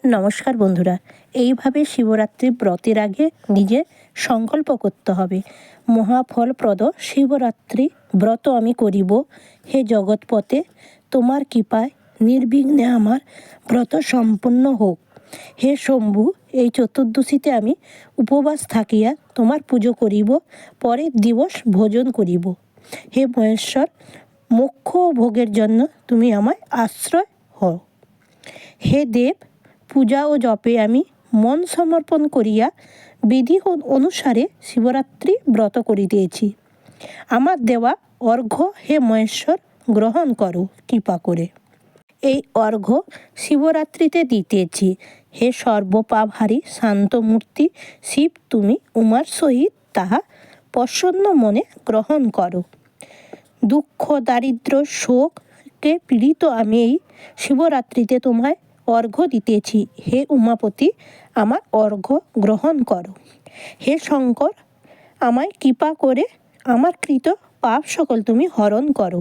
নমস্কার বন্ধুরা, এইভাবে শিবরাত্রি ব্রতের আগে নিজে সংকল্প করতে হবে। মহাফলপ্রদ শিবরাত্রি ব্রত আমি করিব, হে জগৎপতে তোমার কৃপায় নির্বিঘ্নে আমার ব্রত সম্পন্ন হোক। হে শম্ভু, এই চতুর্দশীতে আমি উপবাস থাকিয়া তোমার পুজো করিব, পরের দিবস ভোজন করিব। হে মহেশ্বর, মোক্ষ ভোগের জন্য তুমি আমায় আশ্রয় হও। হে দেব, পূজা ও জপে আমি মন সমর্পণ করিয়া বিধি অনুসারে শিবরাত্রি ব্রত করিতেছি। আমার দেওয়া অর্ঘ্য হে মহেশ্বর গ্রহণ করো কৃপা করে। এই অর্ঘ্য শিবরাত্রিতে দিতেছি। হে সর্বপাপহারী শান্তমূর্তি শিব, তুমি উমার সহিত তাহা প্রসন্ন মনে গ্রহণ করো। দুঃখ দারিদ্র শোকে পীড়িত আমি এই শিবরাত্রিতে তোমায় অর্ঘ্য দিতেছি। হে উমাপতি, আমার অর্ঘ্য গ্রহণ করো। হে শঙ্কর, আমায় কৃপা করে আমার কৃত পাপ সকল তুমি হরণ করো।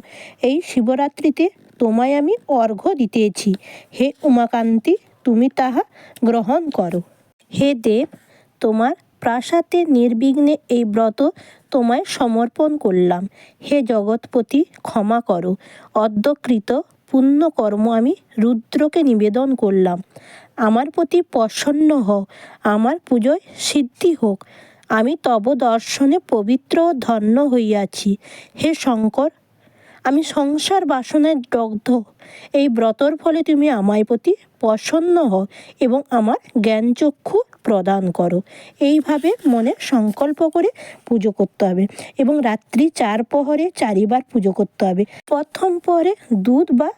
এই শিবরাত্রিতে তোমায় আমি অর্ঘ্য দিতেছি। হে উমাকান্তি, তুমি তাহা গ্রহণ করো। হে দেব, তোমার প্রাসাদে নির্বিঘ্নে এই ব্রত তোমায় সমর্পণ করলাম। হে জগৎপতি, ক্ষমা করো। অদ্যকৃত পুণ্যকর্ম আমি রুদ্রকে নিবেদন করলাম। আমার প্রতি প্রসন্ন হও, আমার পুজোয় সিদ্ধি হোক। আমি তব দর্শনে পবিত্র ও ধন্য হইয়াছি। হে শঙ্কর, আমি সংসার বাসনায় দগ্ধ। এই ব্রতর ফলে তুমি আমায় প্রতি প্রসন্ন হও এবং আমার জ্ঞানচক্ষু প্রদান করো। এইভাবে মনে সংকল্প করে পুজো করতে হবে এবং রাত্রি 4 প্রহরে 4 বার পুজো করতে হবে। প্রথম প্রহরে দুধ বা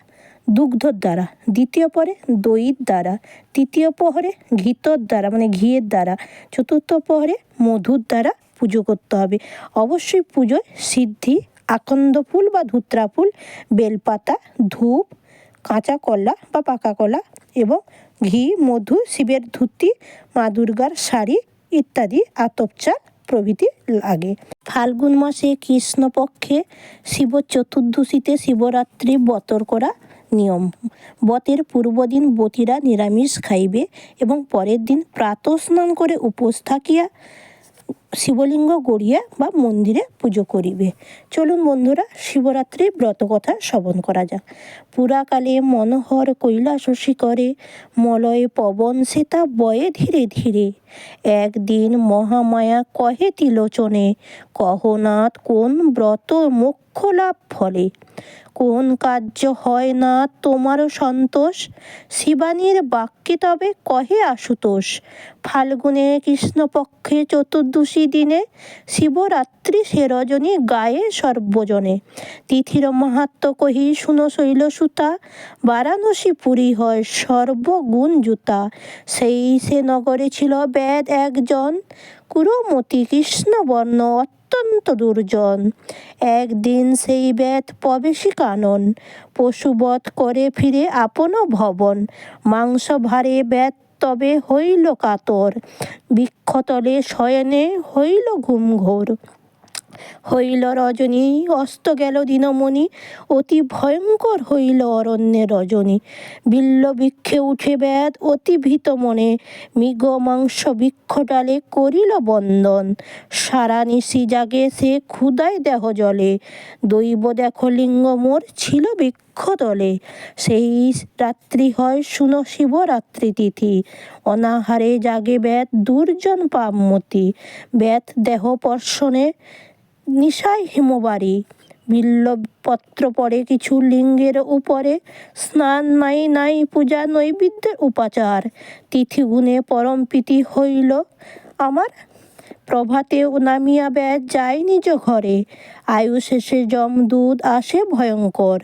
দুগ্ধর দ্বারা, দ্বিতীয় প্রহরে দইয়ের দ্বারা, তৃতীয় প্রহরে ঘিতর দ্বারা মানে ঘিয়ের দ্বারা, চতুর্থ প্রহরে মধুর দ্বারা পুজো করতে হবে। অবশ্যই পুজোয় সিদ্ধি, আকন্দ ফুল বা ধুত্রা ফুল, বেলপাতা, ধূপ, কাঁচা কলা বা পাকা কলা এবং ঘি, মধু, শিবের ধুতি, মা দুর্গার শাড়ি ইত্যাদি আতপ চাল প্রভৃতি লাগে। ফাল্গুন মাসে কৃষ্ণপক্ষে শিব চতুর্দশীতে শিবরাত্রি বতর করা নিয়ম। বতের পূর্বদিন বতীরা নিরামিষ খাইবে এবং পরের দিন প্রাতঃ স্নান করে উপোস থাকিয়া শিবলিঙ্গ গড়িয়া বা মন্দিরে পুজো করিবে। চলুন বন্ধুরা, শিবরাত্রির ব্রত কথা শ্রবণ করা যাক। পুরাকালে মনোহর কৈলাস শিখরে মলয় পবন সেতা বয়ে ধীরে ধীরে। একদিন মহামায়া কহে তিলোচনে, কহনাথ কোন ব্রত মোক্ষ লাভ ফলে। কোন কার্য হয় না তোমারও সন্তোষ, শিবানীর বাক্যে তবে কহে আশুতোষ। ফাল্গুনে কৃষ্ণপক্ষে চতুর্দশী দিনে, শিবরাত্রি সে রজনী গায়ে সর্বজনে। তিথির মাহাত্ম্য কহি শুনো শৈলসুতা, বারাণসী পুরী হয় সর্বগুণ জুতা। সেই সে নগরে ছিল বেদ একজন, কুরুমতি কৃষ্ণবর্ণ অত্যন্ত দুর্জন। একদিন সেই বেদ প্রবেশী কানন, পশুবধ করে ফিরে আপন ভবন। মাংস ভারে বেদ তবে হইল কাতর, বৃক্ষতলে শয়নে হইল ঘুম ঘোর। হইল রজনী অস্ত গেল দিনমণি, অতি ভয়ঙ্কর হইল অরণ্যে রজনী। বিল্ল বৃক্ষে উঠে বেদ অতি ভীত মনে, মৃগ মাংস বৃক্ষডালে করিল বন্দন। সারা নিশি জাগে সে ক্ষুধায় দেহ জলে, দৈব দেখো লিঙ্গ মোর ছিল বৃক্ষতলে। সেই রাত্রি হয় শুনো শিবরাত্রি তিথি, অনাহারে জাগে বেদ দুর্জন পাপমতি। বেদ দেহ পর্ষণে নিশায় হিমবারি, বিল্বপত্র পড়ে কিছু লিঙ্গের উপরে। স্নান নাই নাই পূজা নৈবেদ্যের উপাচার, তিথি গুণে পরম প্রীতি হইল আমার। প্রভাতেও নামিয়া বেদ যায় নিজ ঘরে, আয়ু শেষে যমদূত আসে ভয়ঙ্কর।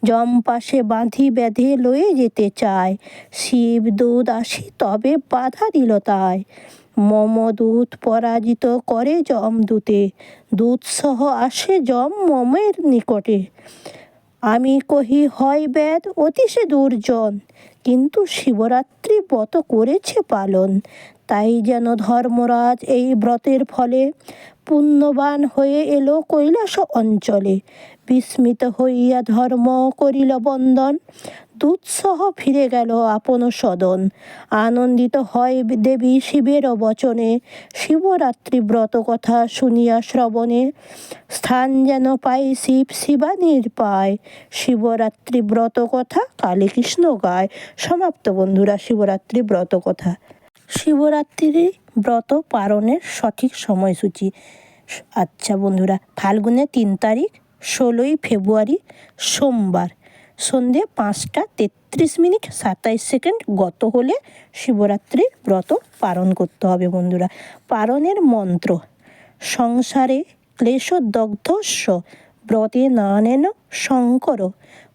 যম পাশে বাঁধি বেঁধে লয়ে যেতে চায়, শিবদূত আসি তবে বাধা দিল তাই। মম দূত পরাজিত করে যমদূতে, দূতসহ আসে যম মমের নিকটে। আমি কহি হয় বেদ অতিশে দুর্জন, কিন্তু শিবরাত্রি ব্রত করেছে পালন। তাই যেন ধর্মরাজ এই ব্রতের ফলে, পুণ্যবান হয়ে এলো কৈলাস অঞ্চলে। বিস্মিত হইয়া ধর্ম করিল বন্দন, দুঃসহ ফিরে গেল আপন সদন। আনন্দিত হয় দেবী শিবের বচনে, শিবরাত্রি ব্রত কথা শুনিয়া শ্রবণে। স্থান যেন পায় শিব শিবানীর পায়, শিবরাত্রি ব্রত কথা কালী কৃষ্ণ গায়। সমাপ্ত বন্ধুরা শিবরাত্রি ব্রত কথা। শিবরাত্রি ব্রত পালনের সঠিক সময়সূচি। আচ্ছা বন্ধুরা, ফাল্গুনের 3 তারিখ 16ই ফেব্রুয়ারি সোমবার সন্ধে 5টা 33 মিনিট 27 সেকেন্ড গত হলে শিবরাত্রির ব্রত পালন করতে হবে বন্ধুরা। পালনের মন্ত্র: সংসারে ক্লেশদগ্ধস্য ব্রতে নানেন শঙ্কর,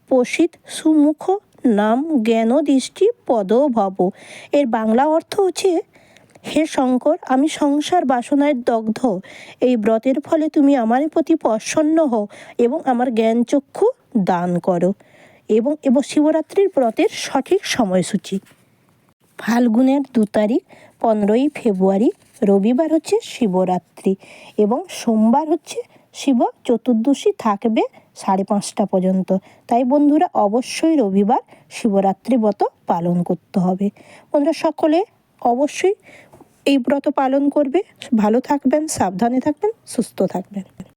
প্রসিদ সুমুখ নাম জ্ঞান দৃষ্টি পদ ভব। এর বাংলা অর্থ হচ্ছে, হে শঙ্কর, আমি সংসার বাসনায় দগ্ধ, এই ব্রতের ফলে তুমি আমার প্রতি প্রসন্ন হও এবং আমার জ্ঞানচক্ষু দান করো। এবং শিবরাত্রির ব্রতের সঠিক সময়সূচি: ফাল্গুনের 2 তারিখ 15ই ফেব্রুয়ারি রবিবার হচ্ছে শিবরাত্রি এবং সোমবার হচ্ছে শিব চতুর্দশী থাকবে 5:30 পর্যন্ত। তাই বন্ধুরা অবশ্যই রবিবার শিবরাত্রি ব্রত পালন করতে হবে। বন্ধুরা সকলে অবশ্যই এই ব্রত পালন করবে। ভালো থাকবেন, সাবধানে থাকবেন, সুস্থ থাকবেন।